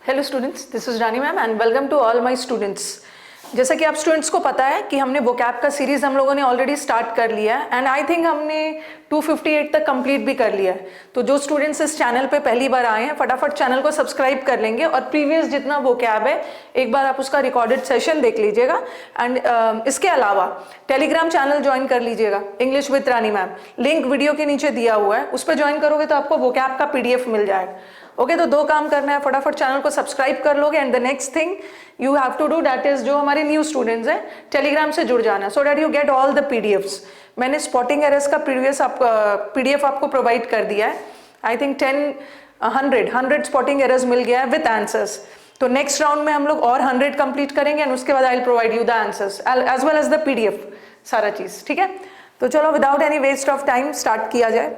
Hello students, this is Rani ma'am and welcome to all my students. जैसा कि आप students को पता है कि हमने वोकैब का सीरीज हम लोगों ने ऑलरेडी स्टार्ट कर लिया है एंड आई थिंक हमने 258 तक कंप्लीट भी कर लिया है। तो जो स्टूडेंट्स इस चैनल पे पहली बार आए हैं फटाफट चैनल को सब्सक्राइब कर लेंगे और प्रीवियस जितना वोकैब है एक बार आप उसका रिकॉर्डेड सेशन देख लीजिएगा। एंड इसके अलावा टेलीग्राम चैनल ज्वाइन कर लीजिएगा, English with Rani ma'am, link video के नीचे दिया हुआ है, उस पर ज्वाइन करोगे तो आपको वोकैब का PDF मिल जाएगा। ओके तो दो काम करना है, फटाफट चैनल को सब्सक्राइब कर लोगे and the next thing you have to do that is जो हमारे न्यू स्टूडेंट्स हैं टेलीग्राम से जुड़ जाना so that you get all the PDFs। मैंने स्पॉटिंग एरर्स का PDF आपको प्रोवाइड कर दिया है। आई थिंक 100 स्पॉटिंग एरर्स मिल गया है विद आंसर्स। तो नेक्स्ट राउंड में हम लोग और 100 कंप्लीट करेंगे एंड उसके बाद I will provide you the answers as well as the PDF, सारा चीज ठीक है। तो चलो without any waste of time start किया जाए।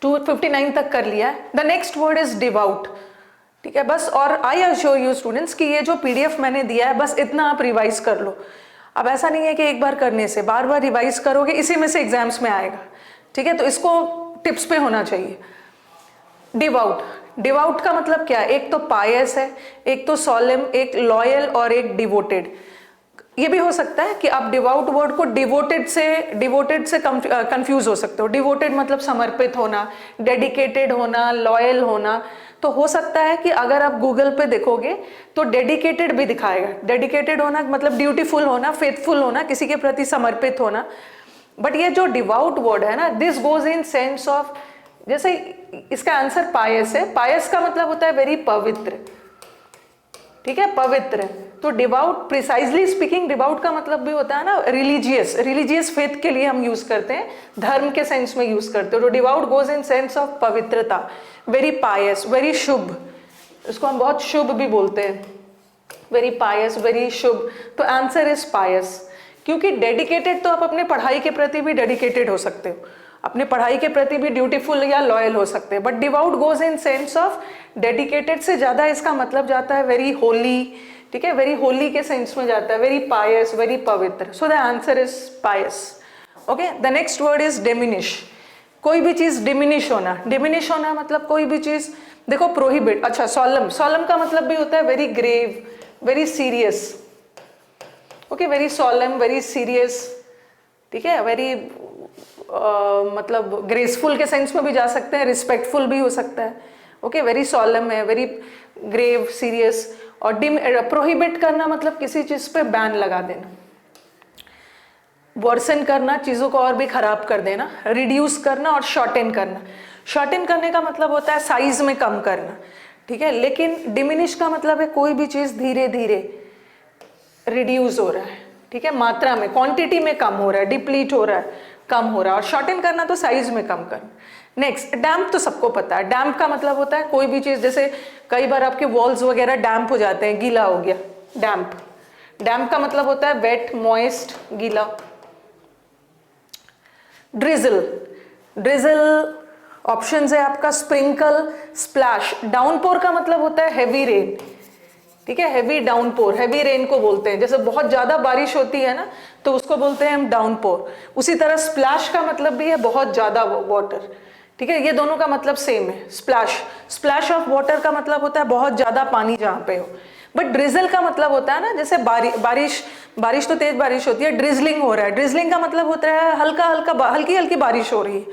259 तक कर लिया है। The next word is devout, ठीक है बस। और आई अश्योर यू स्टूडेंट्स कि ये जो PDF मैंने दिया है बस इतना आप रिवाइज कर लो। अब ऐसा नहीं है कि एक बार करने से बार बार रिवाइज करोगे इसी में से एग्जाम्स में आएगा, ठीक है। तो इसको टिप्स पे होना चाहिए। डिवाउट, डिवाउट का मतलब क्या है? एक तो पायस है, एक तो सोलेम, एक लॉयल और एक डिवोटेड। ये भी हो सकता है कि आप डिवाउट वर्ड को डिवोटेड से कंफ्यूज हो सकते हो। डिवोटेड मतलब समर्पित होना, डेडिकेटेड होना, लॉयल होना। तो हो सकता है कि अगर आप गूगल पे देखोगे तो डेडिकेटेड भी दिखाएगा। डेडिकेटेड होना मतलब ड्यूटीफुल होना, फेथफुल होना, किसी के प्रति समर्पित होना। बट ये जो डिवाउट वर्ड है ना, this goes in sense of, जैसे इसका आंसर पायस है, पायस का मतलब होता है वेरी पवित्र, ठीक है, पवित्र। तो डिवाउट प्रिसाइजली स्पीकिंग डिवाउट का मतलब भी होता है ना रिलीजियस फेथ के लिए हम यूज करते हैं, धर्म के सेंस में यूज करते हो। तो devout goes in sense of पवित्रता, वेरी पायस, वेरी शुभ। इसको हम बहुत शुभ भी बोलते हैं, वेरी पायस, वेरी शुभ। तो आंसर इज पायस। क्योंकि डेडिकेटेड तो आप अपने पढ़ाई के प्रति भी डेडिकेटेड हो सकते हो, अपने पढ़ाई के प्रति भी ड्यूटीफुल या लॉयल हो सकते हैं। But devout goes in sense of dedicated से ज्यादा इसका मतलब जाता है वेरी होली, ठीक है, वेरी होली के सेंस में जाता है, वेरी पायस, वेरी पवित्र। So the answer is pious. Okay the next word is diminish. कोई भी चीज डिमिनिश होना, डिमिनिश होना मतलब कोई भी चीज, देखो प्रोहिबिट, अच्छा सोलम, सोलम का मतलब भी होता है very grave, very serious. Okay very solemn, very serious, ठीक है, वेरी मतलब ग्रेसफुल के सेंस में भी जा सकते हैं, रिस्पेक्टफुल भी हो सकता है। ओके वेरी सोलम है, वेरी ग्रेव, सीरियस। और प्रोहिबिट करना मतलब किसी चीज पे बैन लगा देना, वर्सन करना, चीजों को और भी खराब कर देना, रिड्यूस करना और शॉर्टेन करना। शॉर्टेन करने का मतलब होता है साइज में कम करना, ठीक है। लेकिन डिमिनिश का मतलब है कोई भी चीज धीरे धीरे रिड्यूस हो रहा है, ठीक है, मात्रा में, क्वांटिटी में कम हो रहा है, डिप्लीट हो रहा है, कम हो रहा है। और शॉर्टेन करना तो साइज में कम करना। नेक्स्ट डैम्प, तो सबको पता है। डैम्प का मतलब होता है कोई भी चीज, जैसे कई बार आपके वॉल्स वगैरह डैम्प हो जाते हैं, गीला हो गया, डैम्प। डैम्प का मतलब होता है वेट, मॉइस्ट, गीला। ड्रिजल, ड्रिजल ऑप्शंस है आपका स्प्रिंकल, स्प्लैश। डाउनपोर का मतलब होता है हैवी रेन, ठीक है, हैवी डाउनपोर, हैवी रेन को बोलते हैं। जैसे बहुत ज्यादा बारिश होती है ना तो उसको बोलते हैं हम डाउनपोर। उसी तरह स्प्लैश का मतलब भी है बहुत ज्यादा वाटर, ठीक है, ये दोनों का मतलब सेम है। स्प्लैश, स्प्लैश ऑफ वाटर का मतलब होता है बहुत ज्यादा पानी जहाँ पे हो। बट ड्रिजल का मतलब होता है ना, जैसे बारिश तो तेज बारिश होती है, ड्रिजलिंग हो रहा है, ड्रिजलिंग का मतलब होता है हल्की हल्की बारिश हो रही है,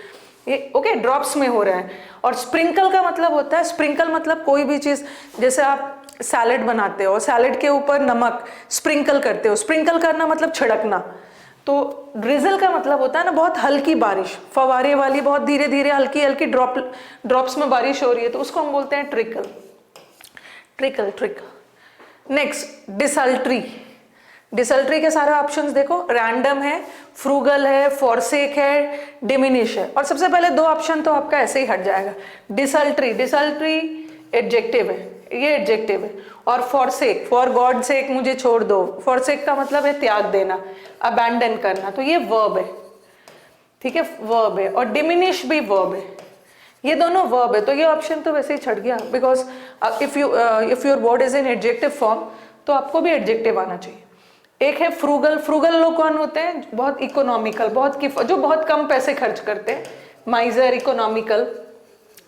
ये ओके ड्रॉप्स में हो रहा है। और स्प्रिंकल का मतलब होता है, स्प्रिंकल मतलब कोई भी चीज, जैसे आप सैलेड बनाते हो, सैलेड के ऊपर नमक स्प्रिंकल करते हो, स्प्रिंकल करना मतलब छिड़कना। तो ड्रिजल का मतलब होता है ना बहुत हल्की बारिश, फवारे वाली, बहुत धीरे धीरे हल्की हल्की ड्रॉप्स में बारिश हो रही है, तो उसको हम बोलते हैं ट्रिकल, ट्रिकल, ट्रिकल। नेक्स्ट डिसल्ट्री। डिसल्ट्री के सारे ऑप्शंस देखो, रैंडम है, फ्रूगल है, फॉरसेक है, डिमिनिश है। और सबसे पहले दो ऑप्शन तो आपका ऐसे ही हट जाएगा। डिसल्ट्री, डिसल्ट्री एडजेक्टिव है, ये एडजेक्टिव है। और फॉरसेक, फॉर गॉड सेक, मुझे छोड़ दो, फॉरसेक का मतलब है त्याग देना, अबैंडन करना, तो ये वर्ब है, ठीक है, वर्ब है। और डिमिनिश भी वर्ब है, ये दोनों वर्ब है। तो ये ऑप्शन तो वैसे ही छट गया, because if your word is in adjective form तो आपको भी एडजेक्टिव आना चाहिए। एक है फ्रूगल, फ्रूगल लोग कौन होते हैं? बहुत इकोनॉमिकल, जो बहुत कम पैसे खर्च करते हैं, माइजर, इकोनॉमिकल।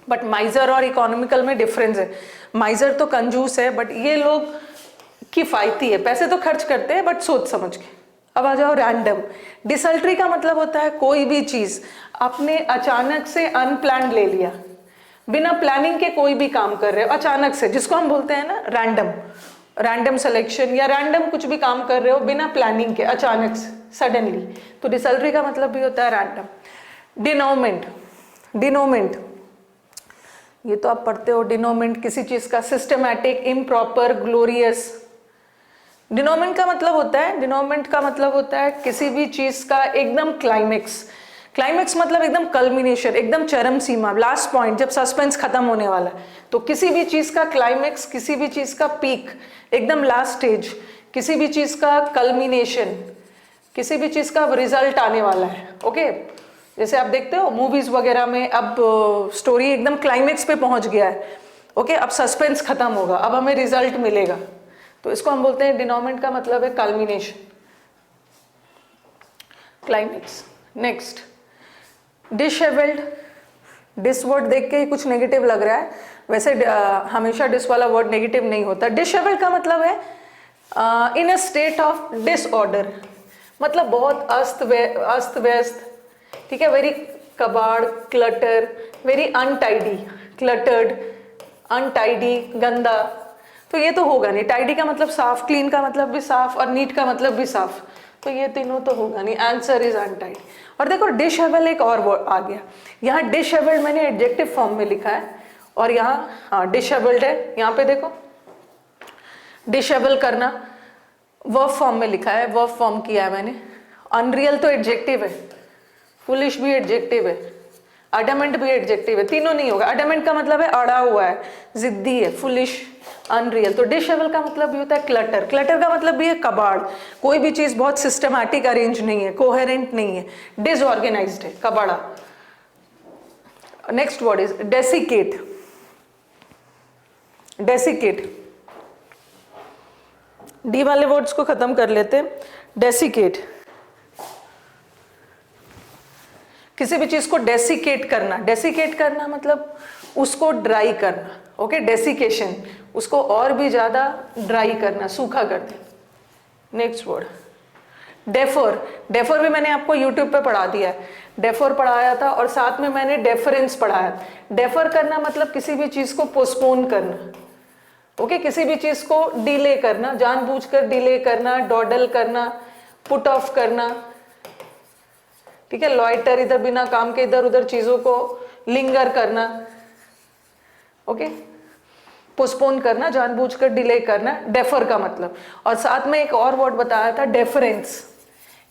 बट माइजर और इकोनॉमिकल में डिफरेंस है। माइजर तो कंजूस है, बट ये लोग किफायती है, पैसे तो खर्च करते हैं बट सोच समझ के। अब आ जाओ रैंडम। डिसल्ट्री का मतलब होता है कोई भी चीज आपने अचानक से अनप्लान्ड ले लिया, बिना प्लानिंग के कोई भी काम कर रहे हो अचानक से, जिसको हम बोलते हैं ना रैंडम, रैंडम सिलेक्शन या रैंडम कुछ भी काम कर रहे हो बिना प्लानिंग के अचानक से सडनली, तो डिसल्ट्री का मतलब भी होता है रैंडम। डिनोमेंट, डिनोमेंट ये तो आप पढ़ते हो, डिनोमेंट किसी चीज का सिस्टमैटिक, इम्प्रॉपर, ग्लोरियस। डिनोमेंट का मतलब होता है, डिनोमेंट का मतलब होता है किसी भी चीज का एकदम क्लाइमेक्स। क्लाइमेक्स मतलब एकदम कल्मिनेशन, एकदम चरम सीमा, लास्ट पॉइंट, जब सस्पेंस खत्म होने वाला है। तो किसी भी चीज का क्लाइमेक्स, किसी भी चीज का पीक, एकदम लास्ट स्टेज, किसी भी चीज का कल्मिनेशन, किसी भी चीज का रिजल्ट आने वाला है। ओके, जैसे आप देखते हो मूवीज वगैरह में, अब स्टोरी एकदम क्लाइमेक्स पे पहुंच गया है। ओके, अब सस्पेंस खत्म होगा, अब हमें रिजल्ट मिलेगा, तो इसको हम बोलते हैं डिनोमेंट का मतलब है culmination, climax. Next, disabled. This word देख के ही कुछ नेगेटिव लग रहा है, वैसे हमेशा डिस वाला वर्ड नेगेटिव नहीं होता। डिशेबल्ड का मतलब है इन अ स्टेट ऑफ डिसऑर्डर, मतलब बहुत अस्त व्यस्त, ठीक है, वेरी कबाड़, clutter, very untidy, cluttered, untidy, गंदा, तो ये तो होगा नहीं। टाइडी का मतलब साफ, क्लीन का मतलब भी साफ, और नीट का मतलब भी साफ, तो ये तीनों तो होगा नहीं, आंसर इज अनटाइडी। और देखो डिशेबल एक और वर्ड आ गया, यहाँ डिशेबल्ड मैंने एडजेक्टिव फॉर्म में लिखा है, और यहाँ हाँ डिशेबल्ड है, यहाँ पे देखो डिशेबल करना वर्ब फॉर्म में लिखा है, वर्ब फॉर्म किया है मैंने। अनरियल तो एडजेक्टिव है, फुलिश भी एडजेक्टिव है, अडमेंट भी एडजेक्टिव है, तीनों नहीं होगा। अडमेंट का मतलब है अड़ा हुआ है, जिद्दी है, फुलिश, अनरियल। तो डिशेबल का मतलब भी होता है क्लटर, क्लटर का मतलब भी है कबाड़, कोई भी चीज बहुत सिस्टमैटिक अरेंज नहीं है, कोहेरेंट नहीं है, डिसऑर्गेनाइज्ड है, कबाड़ा। Next word is desiccate. Desiccate, D वाले वर्ड्स को खत्म कर लेते हैं। डेसिकेट, किसी भी चीज को डेसिकेट करना, डेसिकेट करना मतलब उसको ड्राई करना। ओके, डेसिकेशन, उसको और भी ज्यादा ड्राई करना, सूखा कर देना। Next word defer. डेफर भी मैंने आपको यूट्यूब पे पढ़ा दिया है, डेफर पढ़ाया था, और साथ में मैंने डेफरेंस पढ़ाया। डेफर करना मतलब किसी भी चीज को पोस्टपोन करना। ओके, किसी भी चीज को डिले करना, जानबूझकर डिले करना, डॉडल करना, पुट ऑफ करना, ठीक है, लॉइटर, इधर बिना काम के इधर उधर चीजों को लिंगर करना। ओके, पोस्टपोन करना, जानबूझकर डिले करना, डेफर का मतलब। और साथ में एक और वर्ड बताया था डेफरेंस।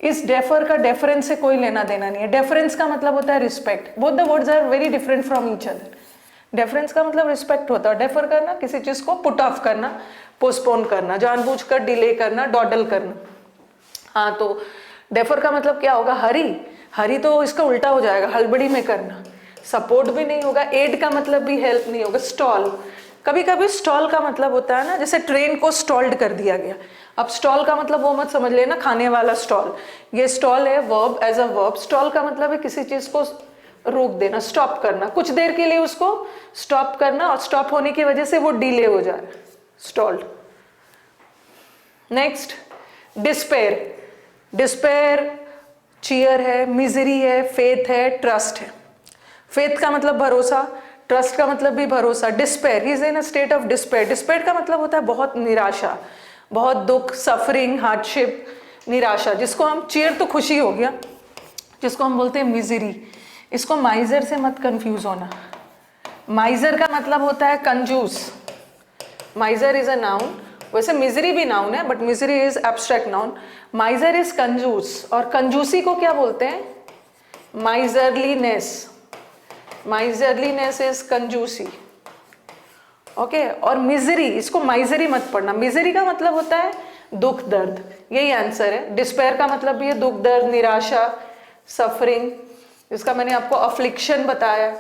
इस डेफर का डेफरेंस से कोई लेना देना नहीं है। डेफरेंस का मतलब होता है respect, both the words are very different from each other. Deference का मतलब रिस्पेक्ट होता है, डेफर करना किसी चीज को पुट ऑफ करना, पोस्टपोन करना, जानबूझकर डिले करना, डॉडल करना। हाँ, तो डेफर का मतलब क्या होगा, हरी, हरी तो इसका उल्टा हो जाएगा, हड़बड़ी में करना। सपोर्ट भी नहीं होगा, एड का मतलब भी हेल्प नहीं होगा। स्टॉल, कभी कभी स्टॉल का मतलब होता है ना, जैसे ट्रेन को स्टॉल्ड कर दिया गया। अब स्टॉल का मतलब वो मत समझ लेना खाने वाला स्टॉल, ये स्टॉल है verb, as a verb. Stall का मतलब है किसी चीज को रोक देना, स्टॉप करना, कुछ देर के लिए उसको स्टॉप करना, और स्टॉप होने की वजह से वो डिले हो जाए, stalled. Next despair. Despair cheer है, मिजरी है, फेथ है, ट्रस्ट है। फेथ का मतलब भरोसा, ट्रस्ट का मतलब भी भरोसा। Despair, he is in a state of despair. Despair का मतलब होता है बहुत निराशा, बहुत दुख, सफरिंग, हार्डशिप, निराशा। जिसको हम, चीयर तो खुशी हो गया, जिसको हम बोलते हैं मिजरी। इसको माइजर से मत कंफ्यूज होना। माइजर का मतलब होता है कंजूस। माइजर इज अ नाउन, वैसे मिजरी भी नाउन है, but misery is abstract noun. माइजर is कंजूस, और कंजूसी को क्या बोलते हैं, माइजरलीनेस। माइजरलीनेस इज कंजूसी। ओके, और मिजरी, इसको माइजरी मत पढ़ना। मिजरी का मतलब होता है दुख दर्द, यही आंसर है। डिस्पेयर का मतलब भी है दुख दर्द, निराशा, सफरिंग, जिसका मैंने आपको अफ्लिक्शन बताया।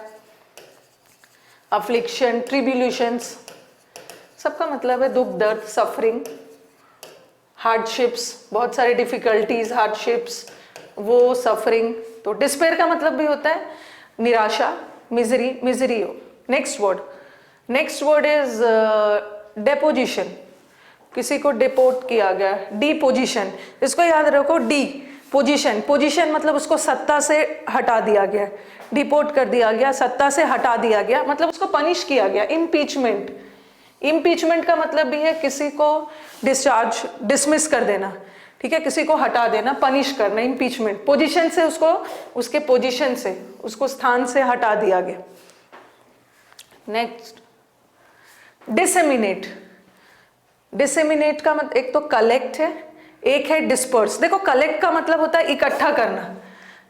अफ्लिक्शन, ट्रिब्यूलेशंस, सबका मतलब है दुख दर्द, सफरिंग, हार्डशिप्स, बहुत सारे डिफिकल्टीज, हार्डशिप्स, वो सफरिंग। तो डिस्पेयर का मतलब भी होता है निराशा, मिजरी, मिजरी हो, नेक्स्ट वर्ड इज डेपोजिशन, किसी को डिपोर्ट किया गया। डिपोजिशन, इसको याद रखो, डी पोजीशन, पोजीशन मतलब उसको सत्ता से हटा दिया गया, डिपोर्ट कर दिया गया, सत्ता से हटा दिया गया, मतलब उसको पनिश किया गया। इम्पीचमेंट, इम्पीचमेंट का मतलब भी है किसी को डिस्चार्ज, डिसमिस कर देना, ठीक है, किसी को हटा देना, पनिश करना, इम्पीचमेंट। पोजीशन से उसको, उसके पोजीशन से, उसको स्थान से हटा दिया गया। नेक्स्ट डिसेमिनेट, डिसेमिनेट का मतलब एक तो कलेक्ट है, एक है डिस्पर्स। देखो कलेक्ट का मतलब होता है इकट्ठा करना,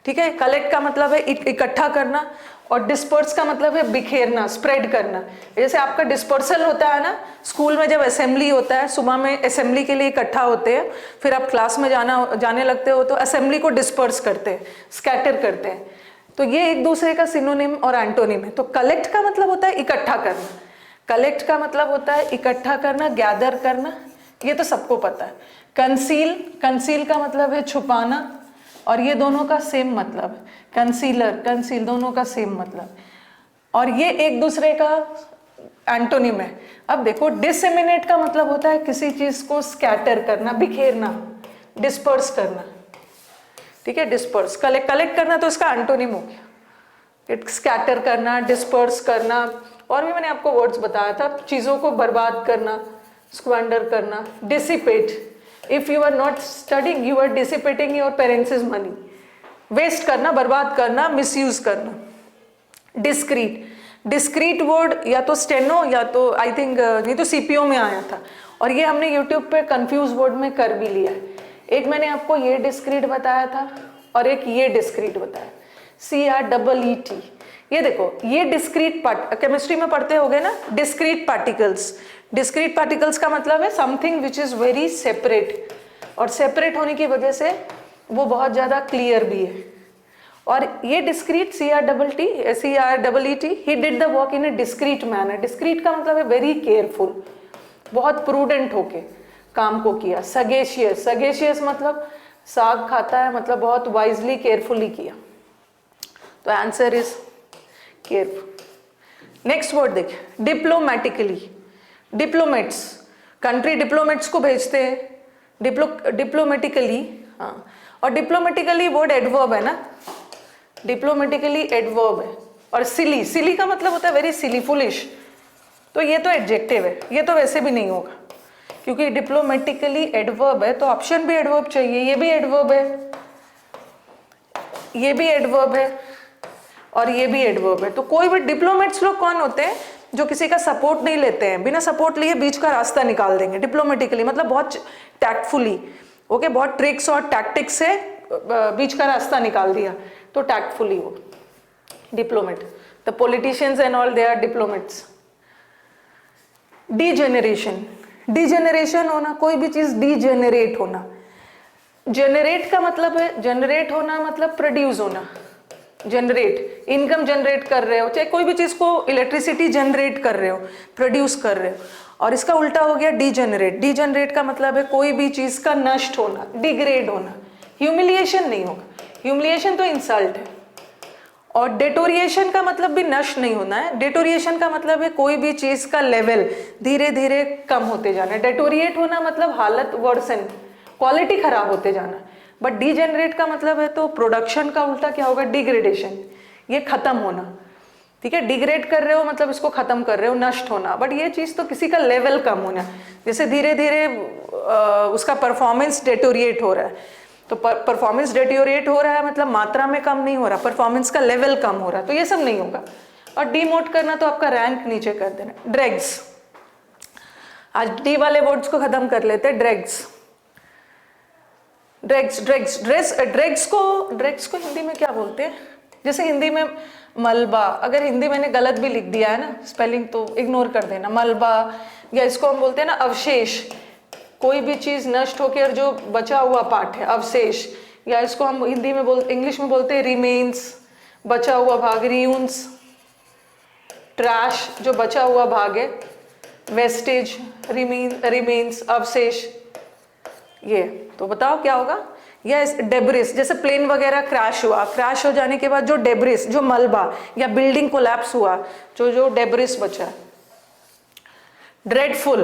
ठीक है, कलेक्ट का मतलब है इकट्ठा करना, और डिस्पर्स का मतलब है बिखेरना, स्प्रेड करना। जैसे आपका डिस्पर्सल होता है ना, स्कूल में जब असेंबली होता है, सुबह में असेंबली के लिए इकट्ठा होते हैं, फिर आप क्लास में जाने लगते हो, तो असेंबली को डिस्पर्स करते हैं, स्कैटर करते हैं। तो ये एक दूसरे का सिनोनिम और एंटोनिम है। तो कलेक्ट का मतलब होता है इकट्ठा करना, कलेक्ट का मतलब होता है इकट्ठा करना, गैदर करना, ये तो सबको पता है। कंसील, कंसील का मतलब है छुपाना, और ये दोनों का सेम मतलब है, कंसीलर, कंसील, दोनों का सेम मतलब, और ये एक दूसरे का एंटोनिम है। अब देखो डिसेमिनेट का मतलब होता है किसी चीज को स्कैटर करना, बिखेरना, डिस्पर्स करना, ठीक है, डिस्पर्स। कलेक्ट करना तो इसका एंटोनिम हो गया, स्कैटर करना, डिस्पर्स करना, और भी मैंने आपको वर्ड्स बताया था, चीजों को बर्बाद करना, स्क्वेंडर करना। Dissipate, if you are not studying you are dissipating your parents money, waste करना, बर्बाद करना, मिसयूज करना। डिस्क्रीट, डिस्क्रीट वर्ड या तो स्टेनो या तो आई थिंक नहीं तो सीपीओ में आया था, और ये हमने यूट्यूब पे कंफ्यूज वर्ड में कर भी लिया है। एक मैंने आपको ये डिस्क्रीट बताया था और एक ये डिस्क्रीट बताया, CREET। ये देखो, ये डिस्क्रीट केमिस्ट्री में पढ़ते होगे ना, डिस्क्रीट पार्टिकल्स। डिस्क्रीट पार्टिकल्स का मतलब है something which is very separate, और सेपरेट होने की वजह से वो बहुत ज़्यादा क्लियर भी है। और ये discrete CREET, he did the work in A discrete manner. Discrete का मतलब है वेरी केयरफुल, बहुत प्रूडेंट होके काम को किया। सगेशियस, सगेशियस मतलब साग खाता है, मतलब बहुत वाइजली, केयरफुली किया। तो answer is careful. Next word देखिए, डिप्लोमेटिकली। डिप्लोमेट्स, कंट्री डिप्लोमेट्स को भेजते हैं डिप्लोमेटिकली, हाँ, और डिप्लोमेटिकली वर्ड एडवर्ब है ना, डिप्लोमेटिकली एडवर्ब है। और सिली, सिली का मतलब होता है वेरी सिली, फुलिश, तो ये तो एडजेक्टिव है, ये तो वैसे भी नहीं होगा क्योंकि डिप्लोमेटिकली एडवर्ब है, तो ऑप्शन भी एडवर्ब चाहिए। ये भी एडवर्ब है, ये भी एडवर्ब है, और ये भी एडवर्ब है। तो कोई भी डिप्लोमेट्स लोग कौन होते हैं, जो किसी का सपोर्ट नहीं लेते हैं, बिना सपोर्ट लिए बीच का रास्ता निकाल देंगे। डिप्लोमेटिकली मतलब बहुत टैक्टफुली, ओके, बहुत ट्रिक्स और टैक्टिक्स से बीच का रास्ता निकाल दिया, तो टैक्टफुली वो diplomat. The politicians and all they are diplomats. Degeneration, degeneration होना, कोई भी चीज डीजेनरेट होना। जेनरेट का मतलब है, जनरेट होना मतलब प्रोड्यूस होना, जनरेट, इनकम जनरेट कर रहे हो, चाहे कोई भी चीज को इलेक्ट्रिसिटी जनरेट कर रहे हो, प्रोड्यूस कर रहे हो। और इसका उल्टा हो गया डीजेनरेट। डीजेनरेट का मतलब है कोई भी चीज का नष्ट होना, डिग्रेड होना। ह्यूमिलिएशन नहीं होगा, ह्यूमिलिएशन तो इंसल्ट है। और डेटोरिएशन का मतलब भी नष्ट नहीं होना है, डेटोरिएशन का मतलब है कोई भी चीज का लेवल धीरे धीरे कम होते जाना है। डेटोरिएट होना मतलब हालत वर्सन, क्वालिटी खराब होते जाना। बट डीजेनरेट का मतलब है तो प्रोडक्शन का उल्टा क्या होगा, डिग्रेडेशन, ये खत्म होना, ठीक है। डिग्रेड कर रहे हो मतलब इसको खत्म कर रहे हो, नष्ट होना। बट ये चीज तो किसी का लेवल कम होना, जैसे धीरे धीरे उसका परफॉर्मेंस डेटोरिएट हो रहा है, तो परफॉर्मेंस डेटोरिएट हो रहा है मतलब मात्रा में कम नहीं हो रहा, परफॉर्मेंस का लेवल कम हो रहा है, तो ये सब नहीं होगा। और डीमोट करना तो आपका रैंक नीचे कर देना। ड्रैग्स, आज डी वाले वर्ड्स को खत्म कर लेते हैं। ड्रैग्स, ड्रैग्स, ड्रैग्स, ड्रैग्स को हिंदी में क्या बोलते हैं, जैसे हिंदी में मलबा, अगर हिंदी मैंने गलत भी लिख दिया है ना स्पेलिंग तो इग्नोर कर देना, मलबा, या इसको हम बोलते हैं ना अवशेष, कोई भी चीज नष्ट होकर जो बचा हुआ पार्ट है, अवशेष, या इसको हम हिंदी में इंग्लिश में बोलते हैं रिमेन्स, बचा हुआ भाग, रियून्स। ट्रैश, जो बचा हुआ भाग है, वेस्टेज, रिमेन्स, अवशेष। ये तो बताओ क्या होगा, या डेब्रिस, जैसे प्लेन वगैरह क्रैश हुआ, क्रैश हो जाने के बाद जो डेब्रिस, जो मलबा या बिल्डिंग कोलैप्स हुआ, जो डेब्रिस बचा। ड्रेडफुल,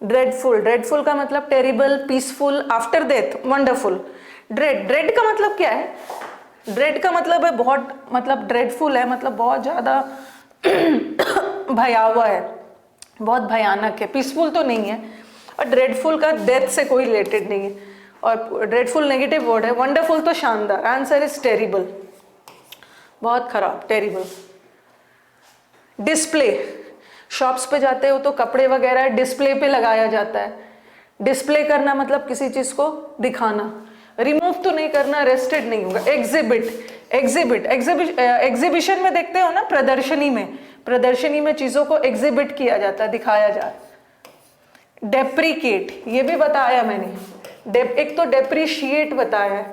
ड्रेडफुल, ड्रेडफुल का मतलब terrible, peaceful, after death, wonderful. Dread, dread का मतलब क्या है? ड्रेड का मतलब है बहुत, मतलब ड्रेडफुल है मतलब बहुत ज्यादा भयावह है, बहुत भयानक है। पीसफुल तो नहीं है, और ड्रेडफुल का डेथ से कोई रिलेटेड नहीं है, और ड्रेडफुल नेगेटिव वर्ड है। वंडरफुल तो शानदार। आंसर इज टेरिबल, बहुत खराब, टेरिबल। डिस्प्ले, शॉप्स पे जाते हो तो कपड़े वगैरह डिस्प्ले पे लगाया जाता है। डिस्प्ले करना मतलब किसी चीज को दिखाना, रिमूव तो नहीं करना, रेस्टेड नहीं होगा। एग्जिबिट, एग्जिबिट, एग्जिबिशन में देखते हो ना, प्रदर्शनी में, प्रदर्शनी में चीजों को एग्जिबिट किया जाता है, दिखाया जाता है। डेप्रिकेट, ये भी बताया मैंने, एक तो डेप्रिशिएट बताया है,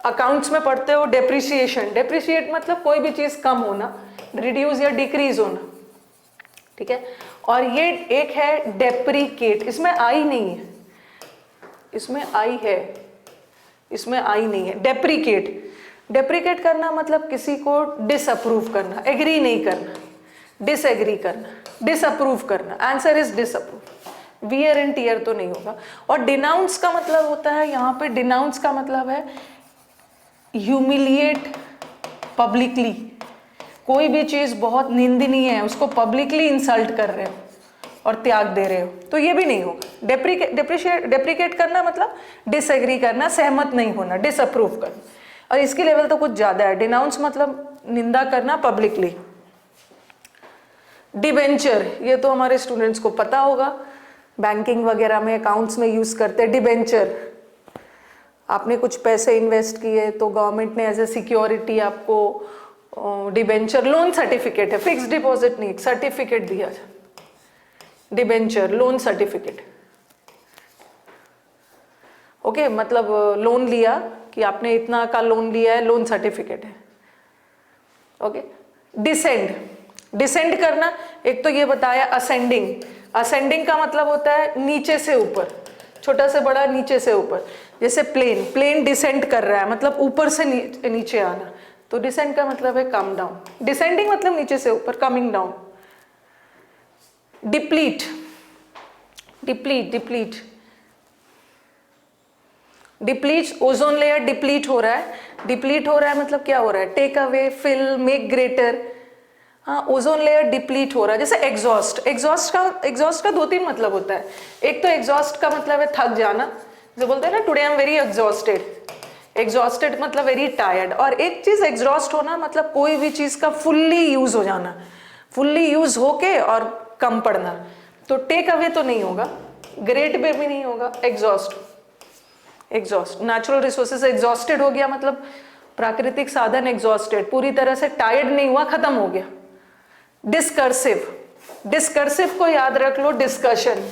अकाउंट्स में पढ़ते हो डेप्रिसिएशन। डेप्रिशिएट मतलब कोई भी चीज कम होना, रिड्यूस या डिक्रीज होना, ठीक है। और ये एक है डेप्रिकेट, इसमें आई नहीं है, इसमें आई है, इसमें आई नहीं है। डेप्रिकेट, डेप्रिकेट करना मतलब किसी को डिसअप्रूव करना, एग्री नहीं करना, डिसएग्री करना, डिसअप्रूव करना। Answer is disapprove, wear and tear तो नहीं होगा। और डिनाउंस का मतलब होता है, यहाँ पे डिनाउंस का मतलब है ह्यूमिलिएट पब्लिकली, कोई भी चीज बहुत निंदनीय है उसको पब्लिकली इंसल्ट कर रहे हो और त्याग दे रहे हो, तो ये भी नहीं होगा। डेप्रिकेट करना मतलब डिसएग्री करना, सहमत नहीं होना, डिसअप्रूव करना, और इसकी लेवल तो कुछ ज्यादा है। डिनाउंस मतलब निंदा करना पब्लिकली। डिबेंचर, ये तो हमारे स्टूडेंट्स को पता होगा, बैंकिंग वगैरह में, अकाउंट्स में यूज करते हैं डिबेंचर। आपने कुछ पैसे इन्वेस्ट किए तो गवर्नमेंट ने एज ए सिक्योरिटी आपको डिबेंचर, लोन सर्टिफिकेट है, फिक्स डिपॉजिट नहीं, सर्टिफिकेट दिया जाता, डिबेंचर, लोन सर्टिफिकेट। ओके, मतलब लोन लिया कि आपने इतना का लोन लिया है, लोन सर्टिफिकेट है। ओके। डिसेंड, डिसेंड करना, एक तो ये बताया असेंडिंग, असेंडिंग का मतलब होता है नीचे से ऊपर, छोटा से बड़ा, नीचे से ऊपर। जैसे प्लेन, प्लेन डिसेंड कर रहा है मतलब ऊपर से नीचे आना, तो डिसेंड का मतलब है कम डाउन। डिसेंडिंग मतलब नीचे से ऊपर, coming down. Deplete, deplete, deplete, deplete, ozone layer deplete हो रहा है। डिप्लीट हो रहा है मतलब क्या हो रहा है? Take away, fill, make greater. हाँ, ओजोन लेयर डिप्लीट हो रहा है। जैसे एग्जॉस्ट, एग्जॉस्ट का दो तीन मतलब होता है। एक तो एग्जॉस्ट का मतलब है थक जाना, जो बोलते हैं ना today I am very exhausted, exhausted मतलब वेरी टायर्ड। और एक चीज एग्जॉस्ट होना मतलब कोई भी चीज का फुल्ली यूज हो जाना, फुल्ली यूज होके और कम पड़ना। तो टेक अवे तो नहीं होगा, ग्रेट पे भी नहीं होगा, exhaust, exhaust. Natural resources exhausted हो गया मतलब प्राकृतिक साधन एग्जॉस्टेड, पूरी तरह से टायर्ड नहीं हुआ, खत्म हो गया। डिस्कर्सिव, डिस्कर्सिव को याद रख लो, डिस्कशन।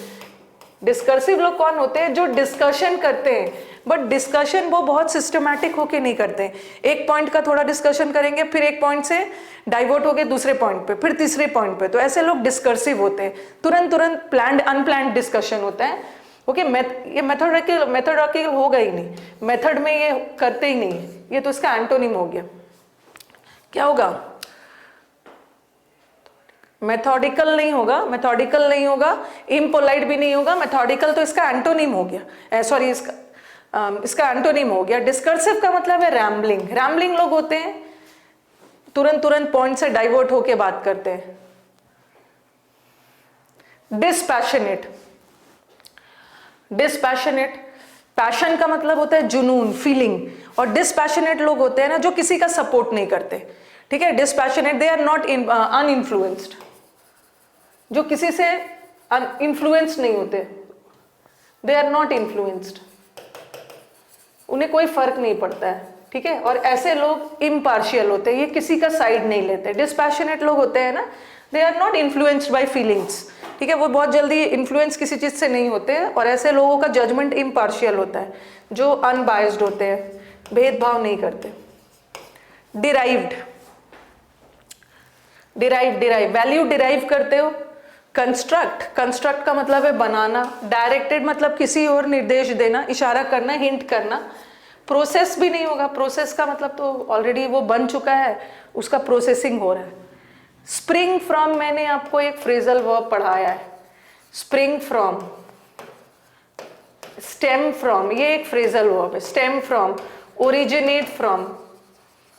डिस्कर्सिव लोग कौन होते हैं? जो डिस्कशन करते हैं, बट डिस्कशन वो बहुत सिस्टमैटिक होके नहीं करते। एक पॉइंट का थोड़ा डिस्कशन करेंगे, फिर एक पॉइंट से डाइवर्ट हो गए दूसरे पॉइंट पे, फिर तीसरे पॉइंट पे, तो ऐसे लोग डिस्कर्सिव होते हैं। तुरंत तुरंत प्लान्ड अनप्लान्ड डिस्कशन होता है। ओके, ये मेथोडॉकिकल होगा ही नहीं, मेथड में ये करते ही नहीं, ये तो इसका एंटोनिम हो गया। क्या होगा? मेथोडिकल नहीं होगा, मेथोडिकल नहीं होगा, इम्पोलाइट भी नहीं होगा, मेथोडिकल तो इसका एंटोनिम हो गया, सॉरी इसका एंटोनिम हो गया। डिस्कर्सिव का मतलब है रैम्बलिंग, रैम्बलिंग लोग होते हैं, तुरंत तुरंत पॉइंट से डाइवर्ट होके बात करते हैं। डिस्पैशनेट, डिस्पैशनेट, पैशन का मतलब होता है जुनून, फीलिंग, और डिस्पैशनेट लोग होते हैं ना जो किसी का सपोर्ट नहीं करते, ठीक है। डिस्पैशनेट, दे आर नॉट अनइन्फ्लुएंस्ड, जो किसी से इन्फ्लुएंस नहीं होते, दे आर नॉट इन्फ्लुएंस्ड, उन्हें कोई फर्क नहीं पड़ता है, ठीक है। और ऐसे लोग इम्पार्शियल होते हैं, ये किसी का साइड नहीं लेते। डिस्पैशनेट लोग होते हैं ना, they are not influenced by feelings, ठीक है, वो बहुत जल्दी इन्फ्लुएंस किसी चीज से नहीं होते हैं। और ऐसे लोगों का जजमेंट इम्पार्शियल होता है, जो अनबायस्ड होते हैं, भेदभाव नहीं करते। Derived, derive, derive, value derive करते हो, कंस्ट्रक्ट, कंस्ट्रक्ट का मतलब है बनाना, डायरेक्टेड मतलब किसी और निर्देश देना, इशारा करना, हिंट करना। प्रोसेस भी नहीं होगा, प्रोसेस का मतलब तो ऑलरेडी वो बन चुका है, उसका प्रोसेसिंग हो रहा है। स्प्रिंग फ्रॉम, मैंने आपको एक फ्रेजल वर्ब पढ़ाया है, स्प्रिंग फ्रॉम, स्टेम फ्रॉम, ये एक फ्रेजल वर्ब है। स्टेम फ्रॉम, ओरिजिनेट फ्रॉम,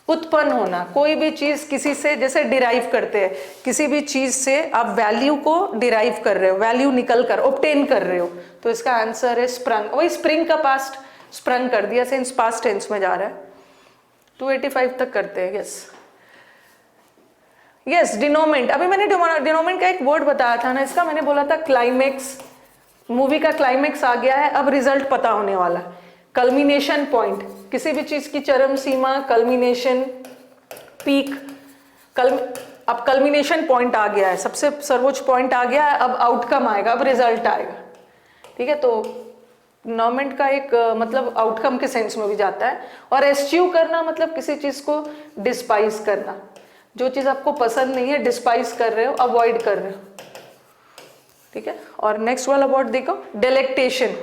उत्पन्न होना, कोई भी चीज किसी से, जैसे डिराइव करते हैं, किसी भी चीज से आप वैल्यू को डिराइव कर रहे हो, वैल्यू निकल कर ऑब्टेन कर रहे हो, तो इसका आंसर है स्प्रंग। वही स्प्रिंग का पास्ट स्प्रंग कर दिया, सिंस पास्ट टेंस में जा रहा है। 285 तक करते हैं। यस यस, डिनोमेंट, अभी मैंने डिनोमेंट का एक वर्ड बताया था ना, इसका मैंने बोला था क्लाइमेक्स, मूवी का क्लाइमेक्स आ गया है, अब रिजल्ट पता होने वाला है। कल्मिनेशन पॉइंट, किसी भी चीज की चरम सीमा, कल्मिनेशन, पीक, अब कल्मिनेशन पॉइंट आ गया है, सबसे सर्वोच्च पॉइंट आ गया है, अब आउटकम आएगा, अब रिजल्ट आएगा। ठीक है, तो डिनोमेंट का एक मतलब आउटकम के सेंस में भी जाता है। और एस्च्यू करना मतलब किसी चीज को डिस्पाइज करना, जो चीज आपको पसंद नहीं है डिस्पाइज कर रहे हो, अवॉइड कर रहे हो। ठीक है, और नेक्स्ट वाला वर्ड देखो, डिलेक्टेशन।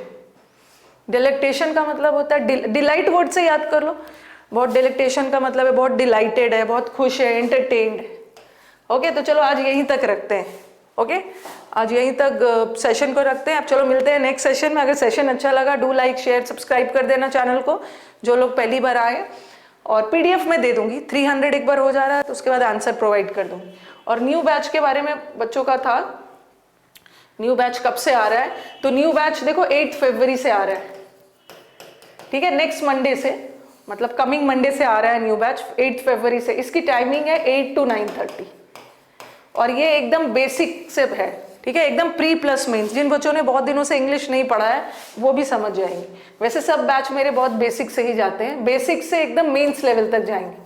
डिलेक्टेशन का मतलब होता है, डिलाइट वर्ड से याद कर लो, बहुत डिलेक्टेशन का मतलब है बहुत डिलाइटेड है, बहुत खुश है, एंटरटेन्ड। ओके, तो चलो आज यहीं तक रखते हैं। ओके, आज यहीं तक सेशन को रखते हैं। अब चलो मिलते हैं नेक्स्ट सेशन में। अगर सेशन अच्छा लगा, डू लाइक शेयर सब्सक्राइब कर देना चैनल को, जो लोग पहली बार आए। और पीडीएफ में दे दूंगी, 300 एक बार हो जा रहा है तो उसके बाद आंसर प्रोवाइड कर दूंगी। और न्यू बैच के बारे में बच्चों का था, न्यू बैच कब से आ रहा है, तो न्यू बैच देखो 8 फरवरी से आ रहा है। ठीक है, नेक्स्ट मंडे से, मतलब कमिंग मंडे से आ रहा है न्यू बैच 8 फरवरी से। इसकी टाइमिंग है 8 to 9:30 और ये एकदम बेसिक से है। ठीक है, एकदम प्री प्लस मेंस, जिन बच्चों ने बहुत दिनों से इंग्लिश नहीं पढ़ा है वो भी समझ जाएंगे। वैसे सब बैच मेरे बहुत बेसिक से ही जाते हैं, बेसिक से एकदम मेंस लेवल तक जाएंगे,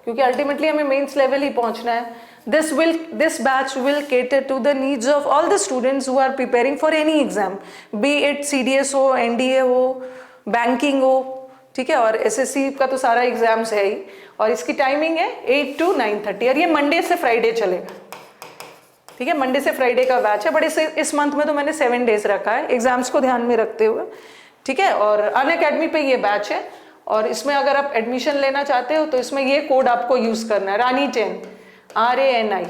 क्योंकि अल्टीमेटली हमें मेंस लेवल ही पहुंचना है। This batch will cater to the needs of all the students who are preparing for any exam, be it CDS हो, NDA हो, बैंकिंग हो। ठीक है, और SSC का तो सारा एग्जाम्स है ही। और इसकी टाइमिंग है 8 to 9:30 और ये मंडे से फ्राइडे चलेगा। ठीक है, मंडे से फ्राइडे का बैच है, बट इस मंथ में तो मैंने 7 days रखा है एग्जाम्स को ध्यान में रखते हुए। ठीक है, और अनअकैडमी पे ये बैच है, और इसमें अगर आप एडमिशन लेना चाहते हो तो इसमें ये कोड आपको यूज करना है, रानी 10, RANI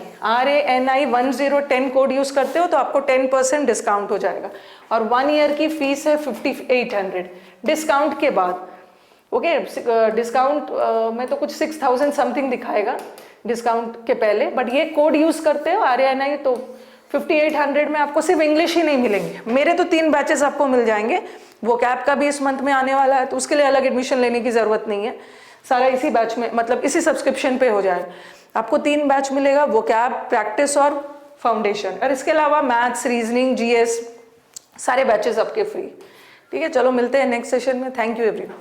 1010 कोड यूज करते हो तो आपको 10% डिस्काउंट हो जाएगा। और 1 ईयर की फीस है 5800 डिस्काउंट के बाद। ओके, डिस्काउंट में तो कुछ 6000 समथिंग दिखाएगा डिस्काउंट के पहले, बट ये कोड यूज करते हो RANI तो 5800 में आपको सिर्फ इंग्लिश ही नहीं मिलेंगे, मेरे तो 3 बैचेस आपको मिल जाएंगे। वो कैप का भी इस मंथ में आने वाला है, तो उसके लिए अलग एडमिशन लेने की जरूरत नहीं है, सारा इसी बैच में, मतलब इसी सब्सक्रिप्शन पे हो जाएगा। आपको 3 बैच मिलेगा, वो कैप, प्रैक्टिस और फाउंडेशन, और इसके अलावा मैथ्स, रीजनिंग, GS सारे बैचेस आपके फ्री। ठीक है, चलो मिलते हैं नेक्स्ट सेशन में। Thank you everyone.